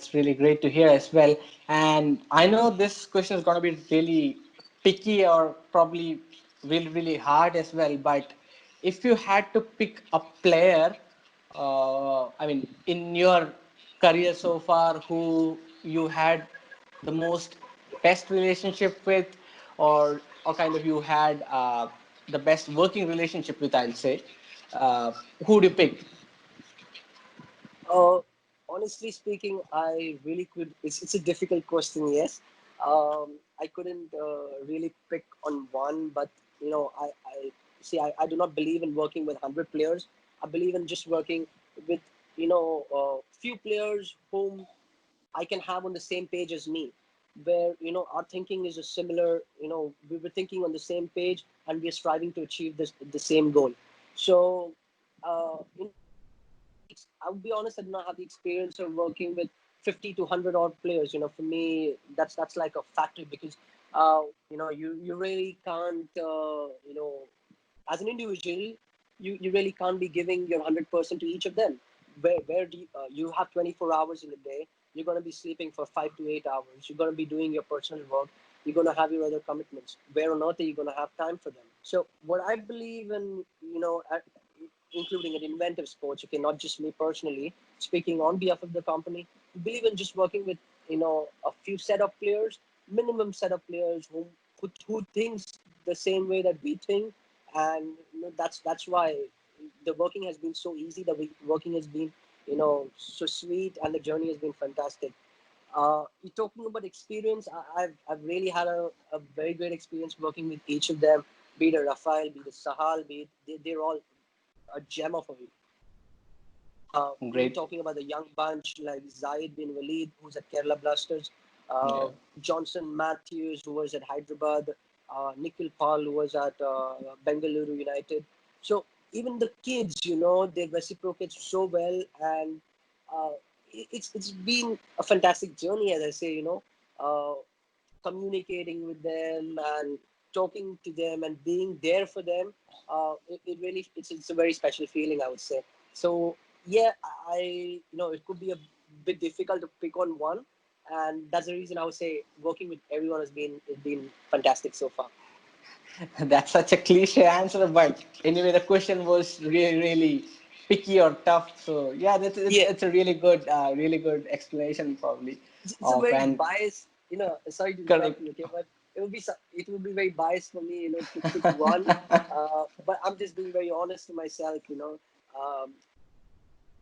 That's really great to hear as well. And I know this question is going to be really picky or probably really, really hard as well. But if you had to pick a player, I mean, in your career so far, who you had the most best relationship with, or kind of you had the best working relationship with, I'll say, uh, who do you pick? Uh, Honestly speaking, I really could. It's a difficult question. Yes, I couldn't really pick on one, but I see. I do not believe in working with 100 players. I believe in just working with few players whom I can have on the same page as me, where our thinking is a similar. We were thinking on the same page, and we're striving to achieve the same goal. So, I would be honest, I did not have the experience of working with 50 to 100 odd players. For me, that's like a factor because you really can't as an individual, you really can't be giving your 100% to each of them. Where do you have 24 hours in a day? You're going to be sleeping for 5 to 8 hours. You're going to be doing your personal work. You're going to have your other commitments. Where on earth are you going to have time for them? So what I believe in, including in Inventive Sports, okay, not just me personally, speaking on behalf of the company, believe in just working with, a few set of players, minimum set of players who thinks the same way that we think. And that's why the working has been so easy. Working has been, so sweet, and the journey has been fantastic. You're talking about experience. I've really had a very great experience working with each of them, be it a Rafael, be it a Sahal, be it they're all a gem of a. We're Great. talking about the young bunch like Zaid bin Walid, who's at Kerala Blasters, uh, Yeah. Johnson Matthews, who was at Hyderabad, Nikhil Paul, who was at Bengaluru United. So even the kids, they reciprocate so well, and uh, it's been a fantastic journey, as I say, uh, communicating with them and talking to them and being there for them. It really it's a very special feeling, I would say. So yeah, it could be a bit difficult to pick on one, and that's the reason I would say working with everyone has been fantastic so far. That's such a cliche answer, but anyway, the question was really, really picky or tough. So yeah, Yeah, it's a really good explanation probably it's a of very and biased. Sorry to interrupt correct. you, okay, but it will be very biased for me, to pick one. But I'm just being very honest to myself. Um,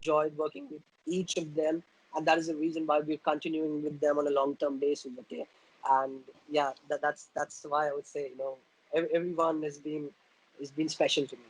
enjoyed working with each of them, and that is the reason why we're continuing with them on a long-term basis. Okay, and yeah, that's why I would say everyone has been special to me.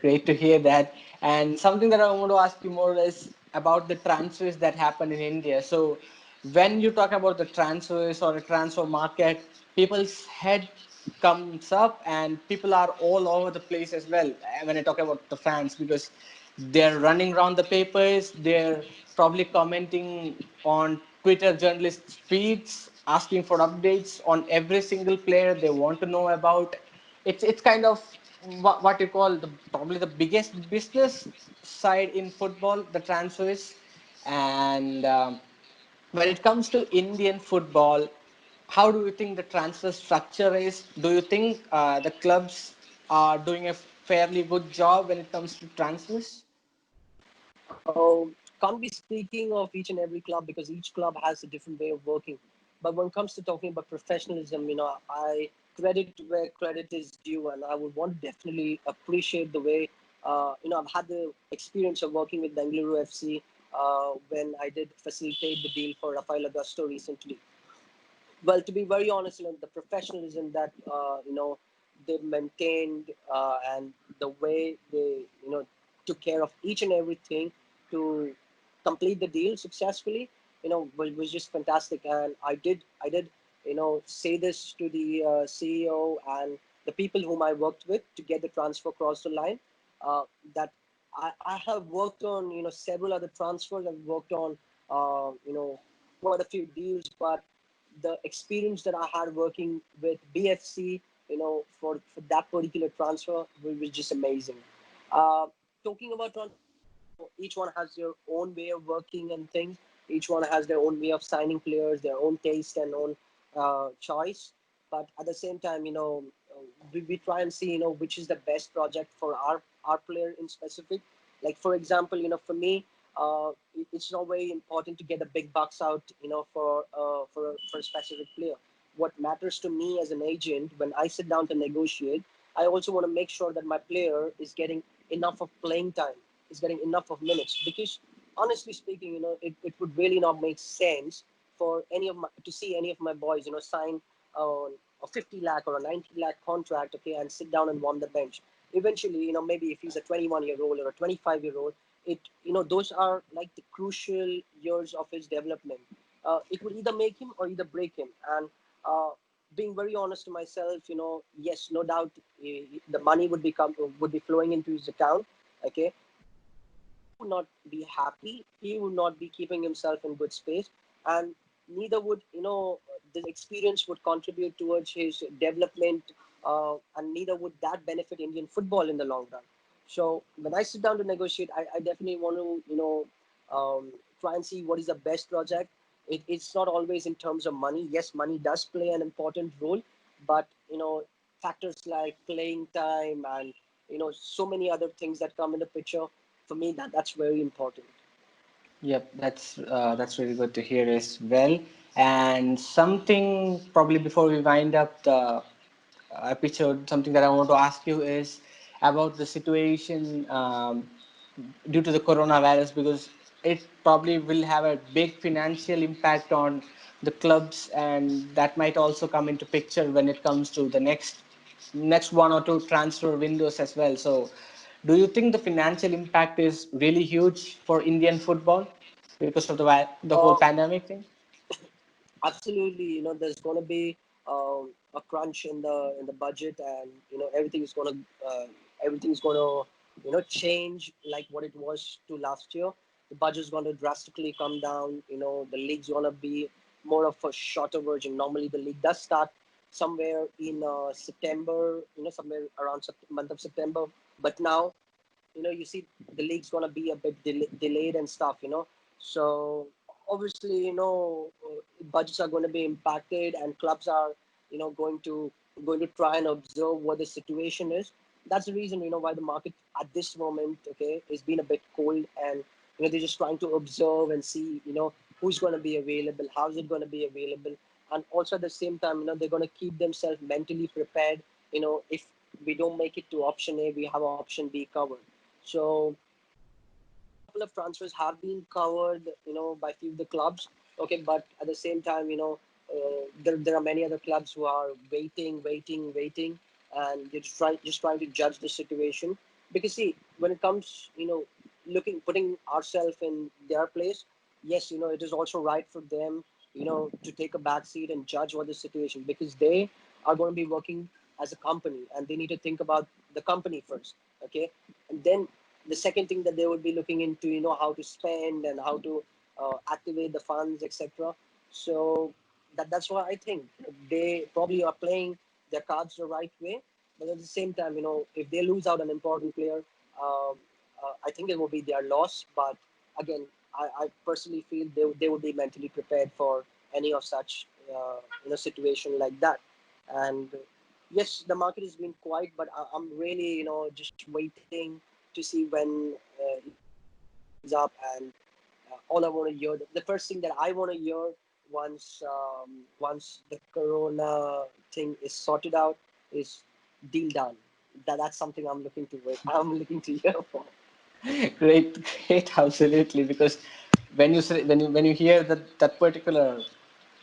Great to hear that. And something that I want to ask you more is about the transfers that happen in India. So, when you talk about the transfers or a transfer market, people's head comes up, and people are all over the place as well. When I talk about the fans, because they're running around the papers, they're probably commenting on Twitter journalists' feeds, asking for updates on every single player they want to know about. It's kind of what you call the probably the biggest business side in football, the transfers. And when it comes to Indian football, how do you think the transfer structure is? Do you think the clubs are doing a fairly good job when it comes to transfers? Can't be speaking of each and every club because each club has a different way of working. But when it comes to talking about professionalism, I credit where credit is due, and I would want to definitely appreciate the way, I've had the experience of working with Bengaluru FC when I did facilitate the deal for Rafael Augusto recently. Well, to be very honest, the professionalism that they've maintained, and the way they took care of each and everything to complete the deal successfully, was just fantastic. And I did say this to the CEO and the people whom I worked with to get the transfer across the line. That I have worked on several other transfers. I've worked on quite a few deals, but the experience that I had working with BFC, for that particular transfer was just amazing. Talking about transfer, each one has their own way of working and things. Each one has their own way of signing players, their own taste and own choice. But at the same time, we try and see, which is the best project for our player in specific. Like for example, for me, it's not very important to get the big bucks out, for a specific player. What matters to me as an agent when I sit down to negotiate, I also want to make sure that my player is getting enough of playing time, is getting enough of minutes. Because honestly speaking, it would really not make sense for any of my to see any of my boys, sign a 50 lakh or a 90 lakh contract, okay, and sit down and warm the bench. Eventually, maybe if he's a 21-year-old or a 25-year-old, those are like the crucial years of his development. It will either make him or either break him. And uh, being very honest to myself, yes, no doubt, the money would be flowing into his account, okay, but he would not be happy. He would not be keeping himself in good space, and neither would, the experience would contribute towards his development, and neither would that benefit Indian football in the long run. So when I sit down to negotiate, I definitely want to, try and see what is the best project. It's not always in terms of money. Yes, money does play an important role, but factors like playing time and so many other things that come into picture. For me, that's very important. Yep, that's really good to hear as well. And something probably before we wind up the episode, something that I want to ask you is about the situation due to the coronavirus, because it probably will have a big financial impact on the clubs, and that might also come into picture when it comes to the next one or two transfer windows as well. So, do you think the financial impact is really huge for Indian football because of the whole Uh, pandemic thing? Absolutely, there's going to be a crunch in the budget, and everything's going to change like what it was to last year. The budget's going to drastically come down. The league's going to be more of a shorter version. Normally, the league does start somewhere in September. Somewhere around month of September. But now, you see the league's going to be a bit delayed and stuff, so obviously, budgets are going to be impacted, and clubs are going to try and observe what the situation is. That's the reason, why the market at this moment, okay, is being a bit cold, and they're just trying to observe and see, who's going to be available, how's it going to be available. And also at the same time, they're going to keep themselves mentally prepared. If we don't make it to option A, we have option B covered. So a couple of transfers have been covered, by few of the clubs. Okay, but at the same time, there are many other clubs who are waiting, and they're just trying to judge the situation. Because see, when it comes, putting ourselves in their place, yes, it is also right for them, to take a back seat and judge what the situation, because they are going to be working as a company, and they need to think about the company first. Okay, and then the second thing that they would be looking into, how to spend and how to activate the funds, etc. So that's why I think they probably are playing their cards the right way. But at the same time, if they lose out an important player, um, I think it will be their loss. But again, I personally feel they would be mentally prepared for any of such situation like that. And yes, the market has been quiet, but I'm really just waiting to see when it opens up. And all I want to hear, the first thing that I want to hear once the corona thing is sorted out is deal done. That's something I'm looking to wait. I'm looking to hear for. Great, great, absolutely. Because when you hear that particular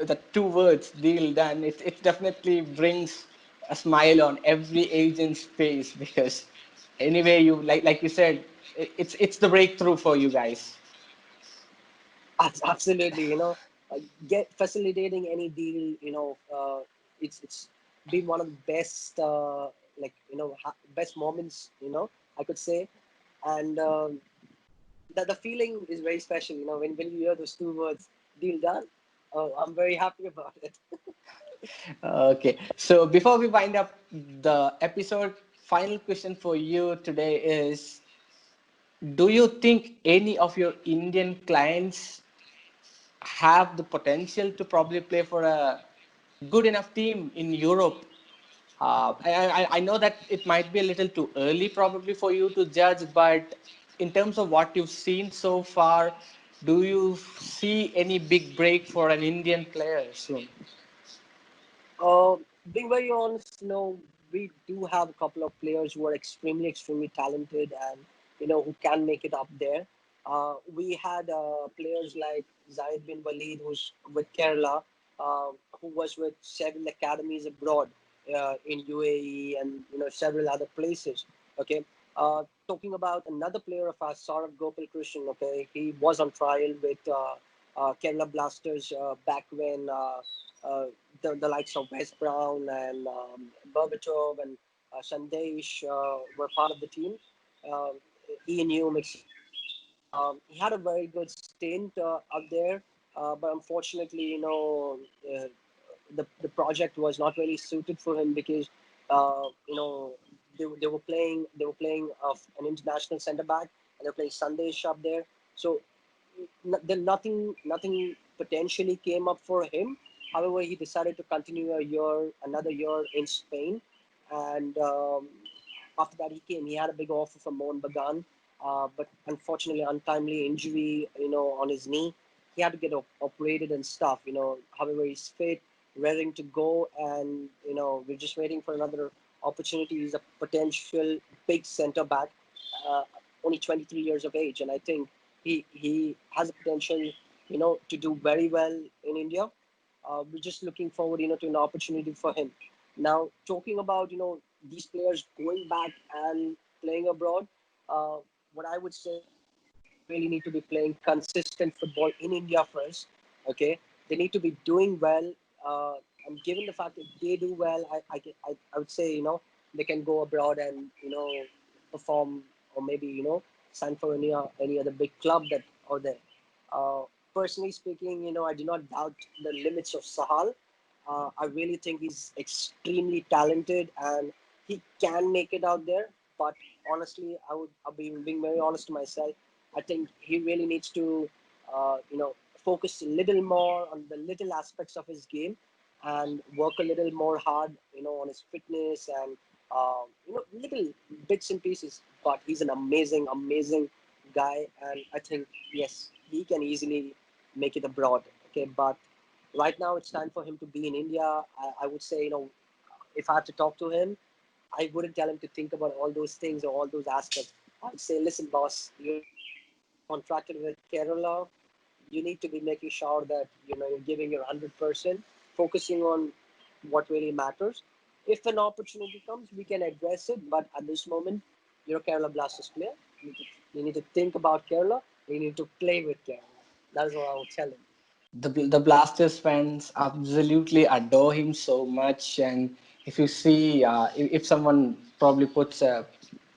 that two words deal done, it definitely brings a smile on every agent's face, because anyway, you like you said, it's the breakthrough for you guys. Absolutely, get facilitating any deal. It's been one of the best, best moments. I could say, and the feeling is very special. When you hear those two words, deal done. Oh, I'm very happy about it. Okay, so before we wind up the episode, final question for you today is: do you think any of your Indian clients have the potential to probably play for a good enough team in Europe. I know that it might be a little too early probably for you to judge, but in terms of what you've seen so far, do you see any big break for an Indian player soon? Uh, Being very honest, we do have a couple of players who are extremely talented and who can make it up there. We had players like Zaid bin Walid, who's with Kerala, who was with several academies abroad in UAE and several other places. Okay, talking about another player of ours, Saurabh Gopal Krishnan. Okay, he was on trial with Kerala Blasters back when. Uh, the likes of Wes Brown and Berbatov and Sandesh were part of the team. Um, Ian Hume, etc. He had a very good stint out there, but unfortunately, the project was not really suited for him because they were playing of an international centre back and they're playing Sandesh up there. So then nothing potentially came up for him. However, he decided to continue another year in Spain, and after that he came. He had a big offer from Mohun Bagan, but unfortunately, untimely injury, on his knee. He had to get operated and stuff. However, he's fit, raring to go, and we're just waiting for another opportunity. He's a potential big centre back, uh, only 23 years of age, and I think he has a potential, to do very well in India. We're just looking forward, to an opportunity for him. Now, talking about these players going back and playing abroad, uh, what I would say is they really need to be playing consistent football in India first. Okay, they need to be doing well, and given the fact that they do well, I would say they can go abroad and perform, or maybe sign for any other big club that are there. Uh, Personally speaking, I do not doubt the limits of Sahal. I really think he's extremely talented and he can make it out there. But honestly, I'll be being very honest to myself. I think he really needs to, focus a little more on the little aspects of his game and work a little more hard, on his fitness and, little bits and pieces. But he's an amazing guy, and I think yes, he can easily make it abroad. Okay, but right now it's time for him to be in India. I would say, if I had to talk to him, I wouldn't tell him to think about all those things or all those aspects. I'd say, listen, boss, you're contracted with Kerala. You need to be making sure that you're giving your 100%, focusing on what really matters. If an opportunity comes, we can address it. But at this moment, you're a Kerala Blasters player. You need to think about Kerala. You need to play with Kerala. That is what I would tell him. The Blasters fans absolutely adore him so much, and if you see, if someone probably puts a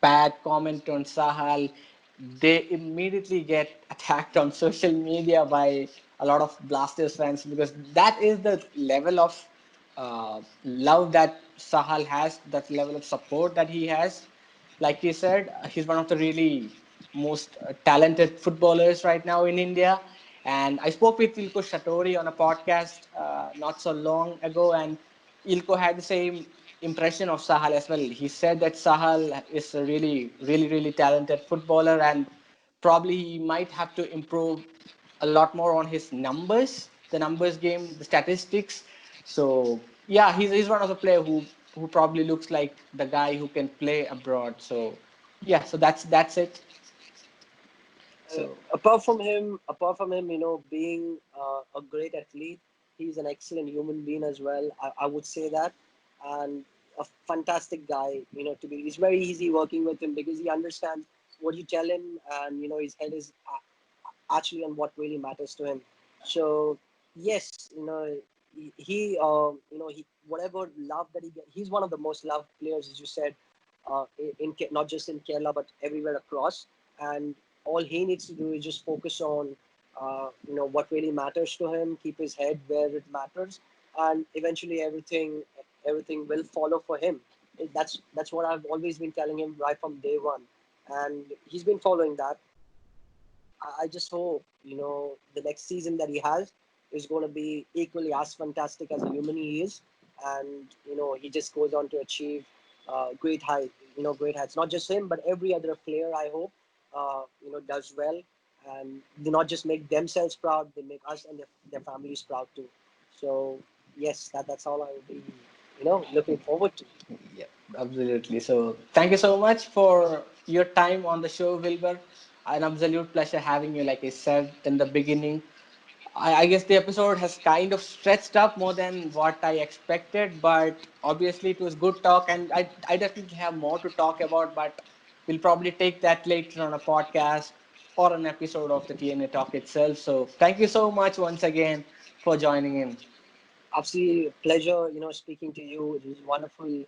bad comment on Sahal, they immediately get attacked on social media by a lot of Blasters fans because that is the level of love that Sahal has, that level of support that he has. Like you said, he's one of the really most talented footballers right now in India. And I spoke with Ilko Shatori on a podcast not so long ago, and Ilko had the same impression of Sahal as well. He said that Sahal is a really talented footballer, and probably he might have to improve a lot more on his numbers, the numbers game, the statistics. So yeah, he's one of the player who probably looks like the guy who can play abroad. So yeah, so that's it. So Apart from him, being a great athlete, he's an excellent human being as well. I would say that, and a fantastic guy. To be, it's very easy working with him because he understands what you tell him, and his head is actually on what really matters to him. So yes, he whatever love that he get, he's one of the most loved players, as you said, not just in Kerala but everywhere across. And all he needs to do is just focus on what really matters to him, keep his head where it matters, and eventually everything will follow for him. That's what I've always been telling him right from day one, and he's been following that. I just hope, the next season that he has is going to be equally as fantastic as the human he is. And, he just goes on to achieve great height, great heights. Not just him, but every other player, I hope, does well. And they not just make themselves proud, they make us and their families proud too. So, yes, that's all I will be, looking forward to. Yeah, absolutely. So thank you so much for your time on the show, Wilbur. An absolute pleasure having you. Like I said in the beginning, I guess the episode has kind of stretched up more than what I expected, but obviously it was good talk, and I definitely have more to talk about, but we'll probably take that later on a podcast or an episode of the TNA Talk itself. So thank you so much once again for joining in. Absolutely a pleasure, speaking to you. It was a wonderful,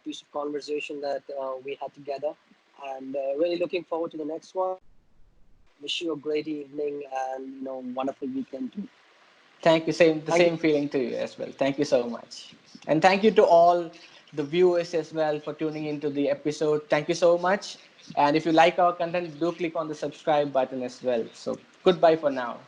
piece of conversation that we had together, and really looking forward to the next one. Wish you a great evening and wonderful weekend too. Thank you. Same the Thank you. same feeling to you as well. Thank you so much. And thank you to all the viewers as well for tuning into the episode. Thank you so much. And if you like our content, do click on the subscribe button as well. So goodbye for now.